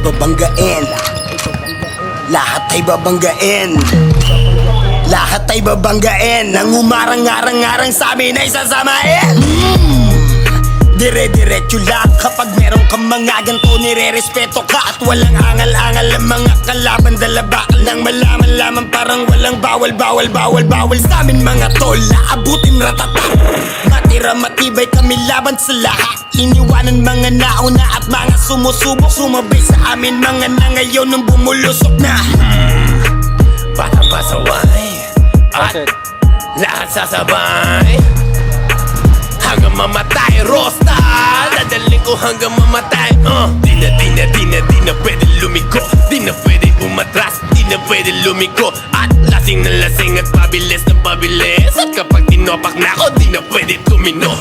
babanggain. Lahat ay babanggain. Lahat ay babanggain. Nang umarang-arang-arang sa amin ay sasamain. Dire-diretso lang kapag meron kang mga ganito, nire-respeto ka at walang angal-angal ang mga kalaban. Dala bakal nang malaman lamang parang walang bawal sa amin mga tol. Aabutin ratata. Matira matibay kami laban sa lahat. Iniwanan mga nauna at mga sumusubok. Sumabay sa amin mga na ngayon nung bumulusok na. Para masaway at lahat sasabay hanggang mamatay, Rosta. Dadaling ko hanggang mamatay. Di na pwede lumiko. Di na pwede umatras. Di na pwede lumiko. At lasing na lasing at pabilis na pabilis. At kapag tinopak na ako, di na pwede tumino.